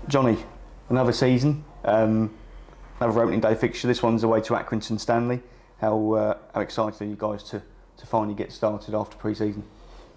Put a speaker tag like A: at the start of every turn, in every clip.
A: Jonny, another season, another opening day fixture. This one's away to Accrington Stanley. How excited are you guys to finally get started after pre-season?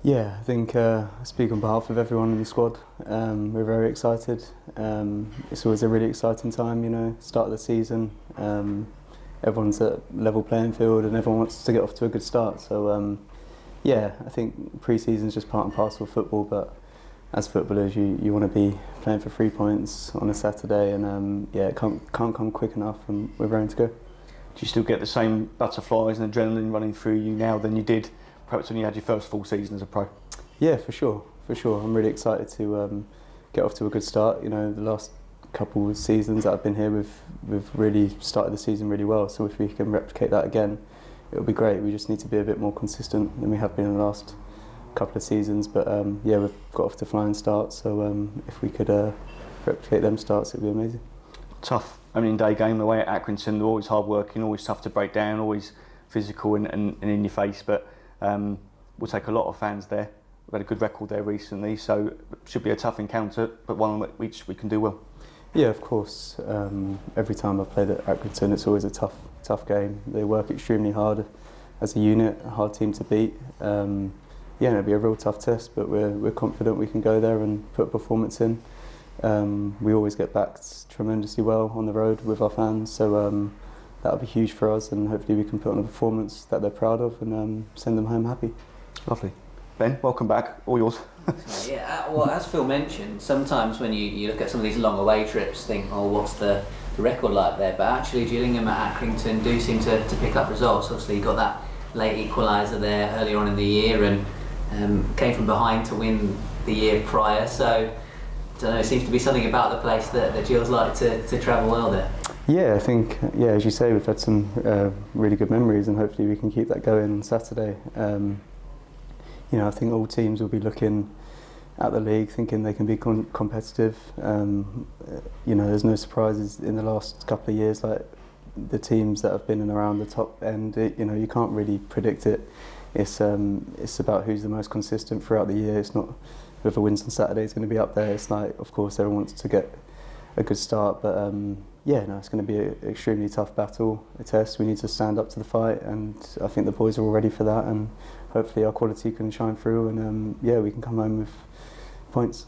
B: Yeah, I think I speak on behalf of everyone in the squad. We're very excited. It's always a really exciting time, start of the season. Everyone's at level playing field and everyone wants to get off to a good start. So yeah, I think pre-season is just part and parcel of football, but as footballers you want to be playing for 3 points on a Saturday, and yeah, it can't come quick enough, and we're ready to go.
A: Do you still get the same butterflies and adrenaline running through you now than you did perhaps when you had your first full season as a pro?
B: Yeah, for sure. I'm really excited to get off to a good start. The last couple of seasons that I've been here, we've really started the season really well. So if we can replicate that again, it'll be great. We just need to be a bit more consistent than we have been in the last couple of seasons. But yeah, we've got off to flying starts. So if we could replicate them starts, it'd be amazing.
A: Tough opening day game away at Accrington. They're always hard working, always tough to break down, always physical and in your face. But we'll take a lot of fans there. We've had a good record there recently, so it should be a tough encounter, but one which we can do well.
B: Yeah, of course. Every time I've played at Accrington, it's always a tough game. They work extremely hard as a unit, a hard team to beat. Yeah, it'll be a real tough test, but we're confident we can go there and put a performance in. We always get backed tremendously well on the road with our fans, so that'll be huge for us, and hopefully we can put on a performance that they're proud of and send them home happy.
A: Lovely. Ben, welcome back. All yours.
C: Yeah, well, as Phil mentioned, sometimes when you look at some of these long away trips, think, oh, what's the record like there? But actually, Gillingham at Accrington do seem to pick up results. Obviously, you got that late equaliser there earlier on in the year, and came from behind to win the year prior. So, I don't know, it seems to be something about the place that Gills like to travel well there.
B: Yeah, I think, as you say, we've had some really good memories, and hopefully we can keep that going on Saturday. I think all teams will be looking at the league, thinking they can be competitive. There's no surprises in the last couple of years, like the teams that have been in around the top end. You can't really predict it. It's about who's the most consistent throughout the year. It's not whoever wins on Saturday is going to be up there. It's like, of course, everyone wants to get a good start, but it's going to be an extremely tough battle, a test. We need to stand up to the fight, and I think the boys are all ready for that, and hopefully our quality can shine through, and we can come home with points.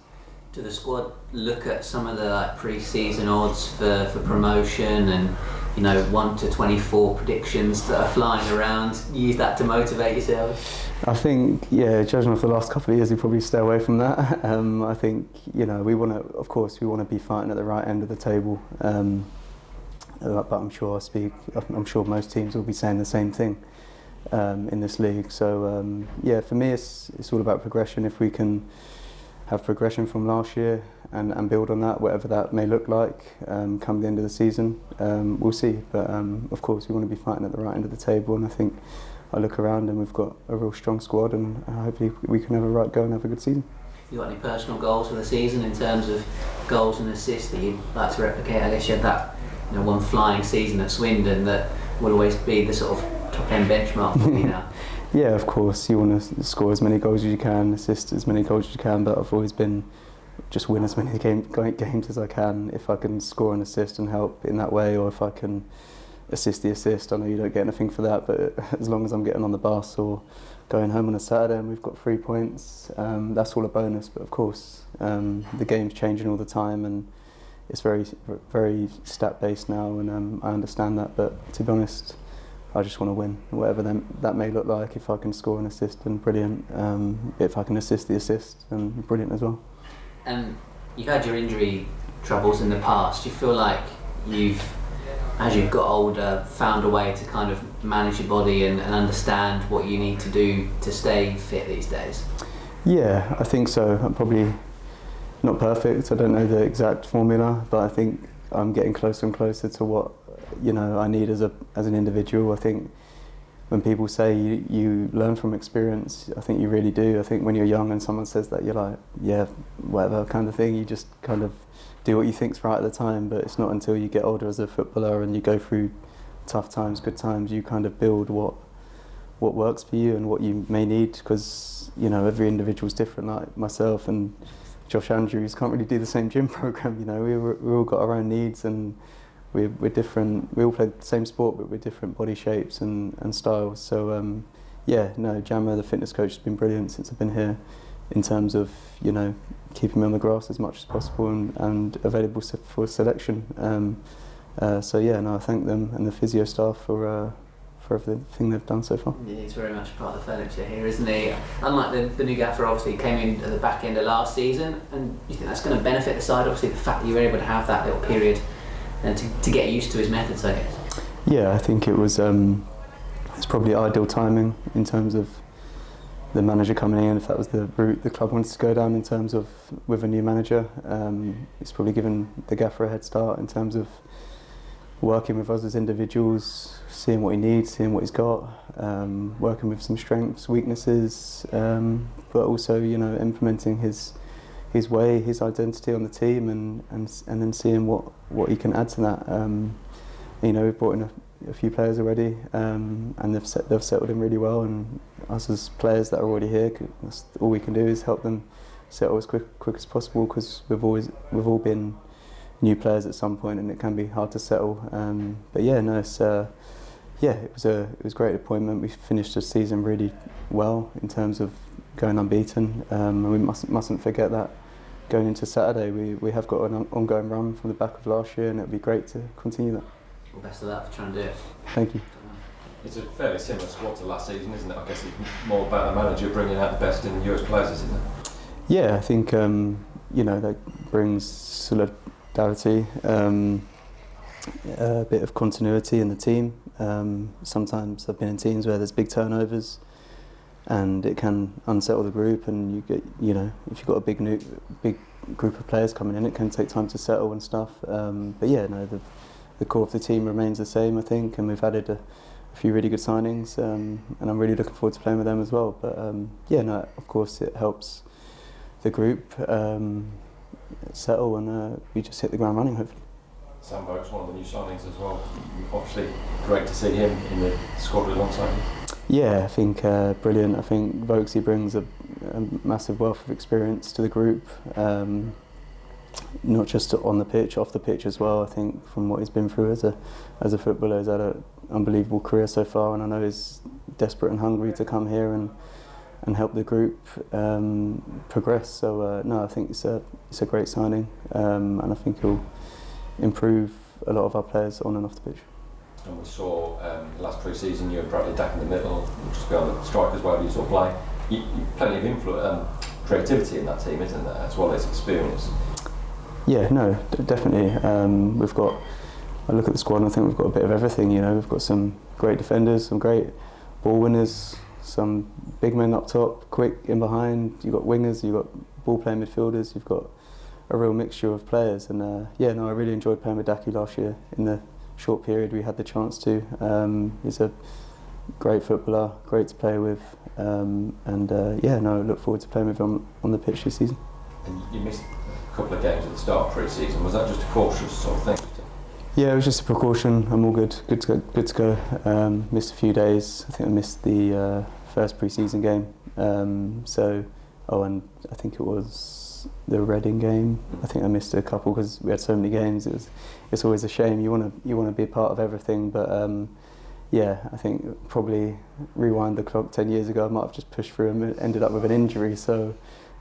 C: Do the squad look at some of the pre-season odds for promotion and 1 to 24 predictions that are flying around? Use that to motivate yourselves?
B: I think, judging off the last couple of years, we probably stay away from that. I think we want to, of course, be fighting at the right end of the table. But I'm sure most teams will be saying the same thing in this league. So for me, it's all about progression. If we can have progression from last year and build on that, whatever that may look like, come the end of the season, we'll see. But of course, we want to be fighting at the right end of the table, and I think I look around and we've got a real strong squad, and hopefully we can have a right go and have a good season.
C: You got any personal goals for the season in terms of goals and assists that you'd like to replicate? I guess you had that one flying season at Swindon that will always be the sort of top end benchmark for you now.
B: Yeah, of course, you want to score as many goals as you can, assist as many goals as you can, but I've always been just win as many games as I can. If I can score an assist and help in that way, or if I can assist the assist, I know you don't get anything for that, but as long as I'm getting on the bus or going home on a Saturday and we've got 3 points, that's all a bonus. But of course, the game's changing all the time, and it's very, very stat-based now, and I understand that, but to be honest, I just want to win, whatever that may look like. If I can score an assist, then brilliant. If I can assist the assist, then brilliant as well.
C: And you've had your injury troubles in the past. Do you feel like as you've got older, found a way to kind of manage your body and understand what you need to do to stay fit these days? Yeah,
B: I think so. I'm probably not perfect. I don't know the exact formula, but I think I'm getting closer and closer to what I need as an individual. I think when people say you learn from experience, I think you really do. I think when you're young and someone says that, you're like, yeah, whatever kind of thing. You just kind of do what you think's right at the time, but it's not until you get older as a footballer and you go through tough times, good times, you kind of build what works for you and what you may need, because every individual's different, like myself, and Josh Andrews can't really do the same gym program. You know, we all got our own needs, and we're different. We all play the same sport, but we're different body shapes and styles. So Jammer, the fitness coach, has been brilliant since I've been here, in terms of, you know, keeping me on the grass as much as possible and available for selection. I thank them and the physio staff for everything they've done so far.
C: Yeah, he's very much part of the furniture here, isn't he? Unlike the new gaffer, obviously came in at the back end of last season, and you think that's going to benefit the side? Obviously, the fact that you were able to have that little period to get used to his methods, I guess.
B: Yeah, I think it was. It's probably ideal timing in terms of the manager coming in. If that was the route the club wanted to go down in terms of with a new manager, it's probably given the gaffer a head start in terms of working with us as individuals, seeing what he needs, seeing what he's got, working with some strengths, weaknesses, but also, you know, implementing his way, his identity on the team, and then seeing what he can add to that. You know, we've brought in a few players already, and they've settled in really well, and us as players that are already here, that's all we can do is help them settle as quick as possible, because we've all been new players at some point, and it can be hard to settle. It was a great appointment. We finished the season really well in terms of going unbeaten, and we mustn't forget that going into Saturday we have got an ongoing run from the back of last year, and it'd be great to continue that.
C: Well, best of luck for trying to do it.
B: Thank you.
D: It's a fairly similar squad to last season, isn't it? I guess it's more about the manager bringing out the best in US players, isn't it?
B: Yeah, I think that brings solidarity, a bit of continuity in the team. Sometimes I've been in teams where there's big turnovers, and it can unsettle the group. And you get, you know, if you've got a big group of players coming in, it can take time to settle and stuff. The core of the team remains the same, I think, and we've added a few really good signings, and I'm really looking forward to playing with them as well. But of course it helps the group settle, and we just hit the ground running, hopefully.
D: Sam Vokes, one of the new signings as well. Obviously, great to see him in the squad alongside you.
B: Yeah, I think brilliant. I think Vokes, he brings a massive wealth of experience to the group, not just on the pitch, off the pitch as well. I think from what he's been through as a footballer, he's had an unbelievable career so far, and I know he's desperate and hungry to come here and help the group progress. So I think it's a great signing, and I think he'll improve a lot of our players on and off the pitch.
D: And we saw last pre-season you and Bradley Dack in the middle, just behind the strikers, wherever you sort of play. You plenty of influence, creativity in that team, isn't there, as well as experience?
B: Yeah, no, definitely. I look at the squad and I think we've got a bit of everything. You know, we've got some great defenders, some great ball winners, some big men up top, quick in behind. You've got wingers, you've got ball playing midfielders. You've got a real mixture of players. And I really enjoyed playing with Dacky last year in the short period we had the chance to. He's a great footballer, great to play with, I look forward to playing with him on the pitch this season.
D: And you missed a couple of games at the start of pre-season. Was that just a cautious sort of thing?
B: Yeah, it was just a precaution. I'm all good to go. Missed a few days. I think I missed the first pre-season game. And I think it was the Reading game. I think I missed a couple because we had so many games. It's always a shame. You want to be a part of everything, but I think probably rewind the clock 10 years ago, I might have just pushed through and ended up with an injury. So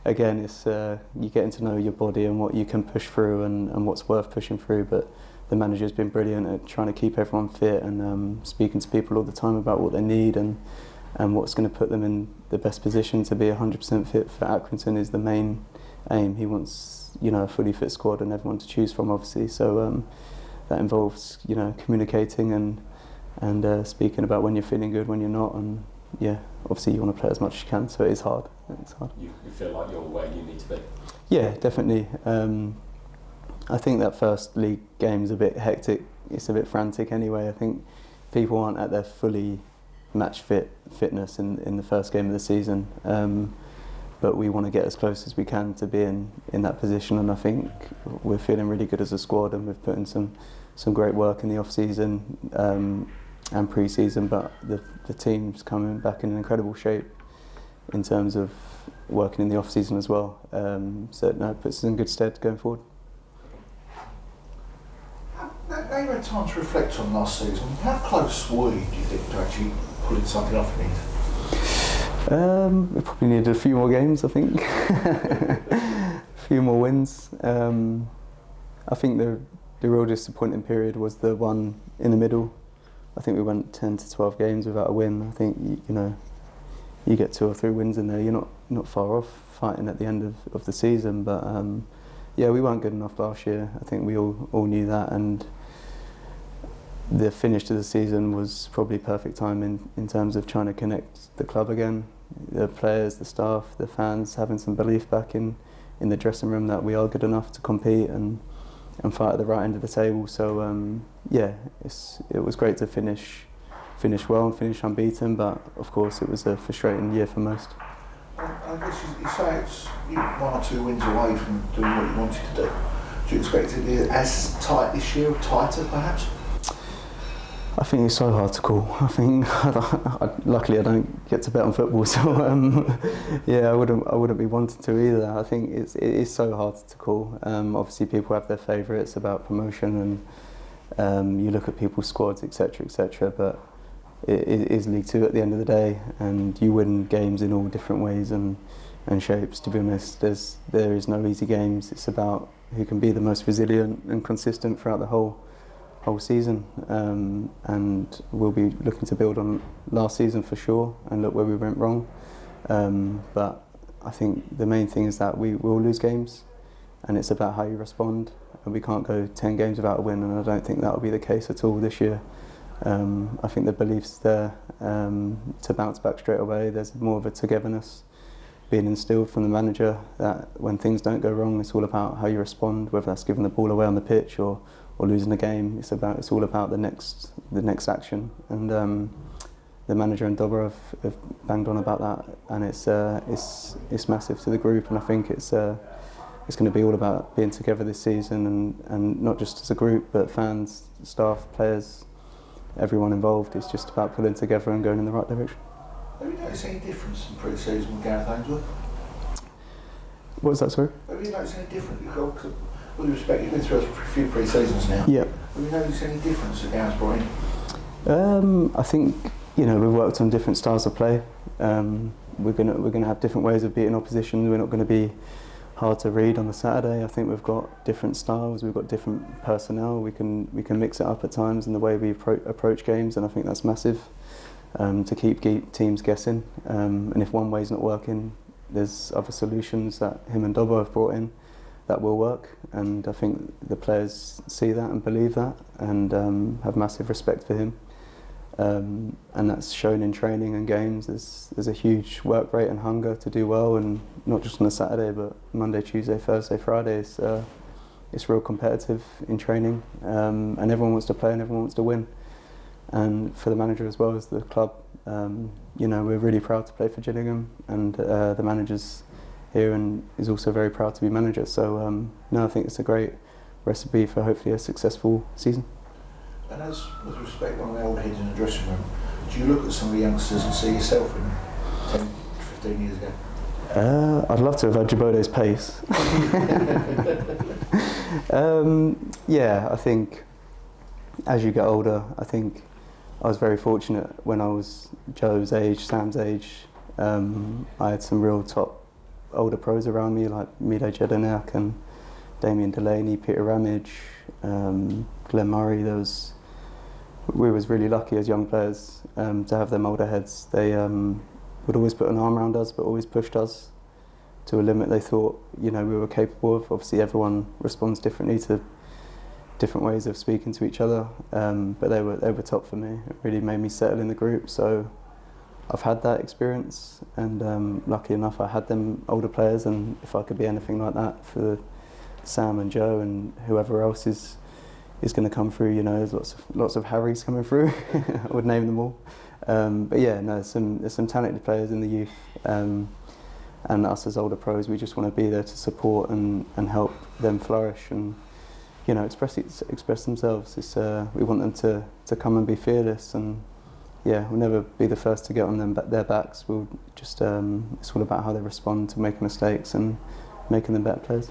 B: again, it's you getting to know your body and what you can push through and what's worth pushing through. But the manager's been brilliant at trying to keep everyone fit and speaking to people all the time about what they need and what's going to put them in the best position to be 100% fit for Accrington is the main aim. He wants, a fully fit squad and everyone to choose from, obviously. So that involves, communicating and speaking about when you're feeling good, when you're not, and obviously you want to play as much as you can. So it's hard.
D: You feel like you're where you need to be.
B: Yeah, definitely. I think that first league game's a bit hectic. It's a bit frantic anyway. I think people aren't at their fully match fitness in the first game of the season. But we want to get as close as we can to being in that position, and I think we're feeling really good as a squad, and we've put in some great work in the off-season and pre-season, but the team's coming back in incredible shape in terms of working in the off season as well. So no, it puts us in good stead going forward.
E: Now you've had time to reflect on last season. How close were you, do you think, to actually pulling something off in it?
B: We probably needed a few more games, I think. A few more wins. I think the real disappointing period was the one in the middle. I think we went 10 to 12 games without a win. I think, you get 2 or 3 wins in there, you're not far off fighting at the end of the season. But yeah, we weren't good enough last year. I think we all knew that, and the finish to the season was probably perfect time in terms of trying to connect the club again. The players, the staff, the fans having some belief back in the dressing room that we are good enough to compete and fight at the right end of the table. So yeah, it was great to finish well and finish unbeaten, but of course it was a frustrating year for most.
E: I guess you say it's 1 or 2 wins away from doing what you wanted to do. Do you expect it to be as tight this year, or tighter perhaps?
B: I think it's so hard to call. I think luckily I don't get to bet on football, so yeah, I wouldn't be wanting to either. I think it is so hard to call. Obviously, people have their favourites about promotion, and you look at people's squads, etc., but it is League Two at the end of the day, and you win games in all different ways and shapes. To be honest, there is no easy games. It's about who can be the most resilient and consistent throughout the whole season, and we'll be looking to build on last season for sure and look where we went wrong. But I think the main thing is that we will lose games, and it's about how you respond. And we can't go 10 games without a win, and I don't think that will be the case at all this year. I think the belief's there to bounce back straight away. There's more of a togetherness being instilled from the manager that when things don't go wrong, it's all about how you respond, whether that's giving the ball away on the pitch or losing the game. It's all about the next action, and the manager and Dobber have banged on about that, and it's massive to the group, and I think it's going to be all about being together this season, and not just as a group, but fans, staff, players, everyone involved. It's just about pulling together and going in the right direction.
E: Have you noticed any difference in pre-season with Gareth Ainsworth?
B: What was that, sorry?
E: Have you noticed any difference? With respect, you've been through a few pre-seasons now.
B: Yeah.
E: Have you noticed any difference that Gareth's brought in?
B: I think we've worked on different styles of play. We're gonna have different ways of beating opposition. We're not going to be hard to read on the Saturday. I think we've got different styles. We've got different personnel. We can mix it up at times in the way we approach games, and I think that's massive to keep teams guessing. And if one way's not working, there's other solutions that him and Dobbo have brought in that will work, and I think the players see that and believe that, and have massive respect for him, and that's shown in training and games. There's a huge work rate and hunger to do well, and not just on a Saturday, but Monday, Tuesday, Thursday, Friday. It's real competitive in training, and everyone wants to play and everyone wants to win. And for the manager as well as the club, we're really proud to play for Gillingham, and the manager's here and is also very proud to be manager. So I think it's a great recipe for hopefully a successful season.
E: And as with respect, one of the old heads in the dressing room, do you look at some of the youngsters and see yourself in 10, 15 years ago?
B: I'd love to have had Djibote's pace. Yeah, I think as you get older, I think I was very fortunate when I was Joe's age, Sam's age. I had some real top older pros around me like Mile Jedinak and Damien Delaney, Peter Ramage, Glenn Murray. We was really lucky as young players to have them older heads. They would always put an arm around us, but always pushed us to a limit they thought we were capable of. Obviously, everyone responds differently to different ways of speaking to each other, but they were top for me. It really made me settle in the group. So I've had that experience, and lucky enough I had them older players, and if I could be anything like that for Sam and Joe and whoever else is going to come through, there's lots of Harrys coming through. I would name them all. But yeah, no, there's some talented players in the youth, and us as older pros, we just want to be there to support and help them flourish and express themselves. We want them to come and be fearless and yeah, we'll never be the first to get on their backs. We'll just it's all about how they respond to making mistakes and making them better players.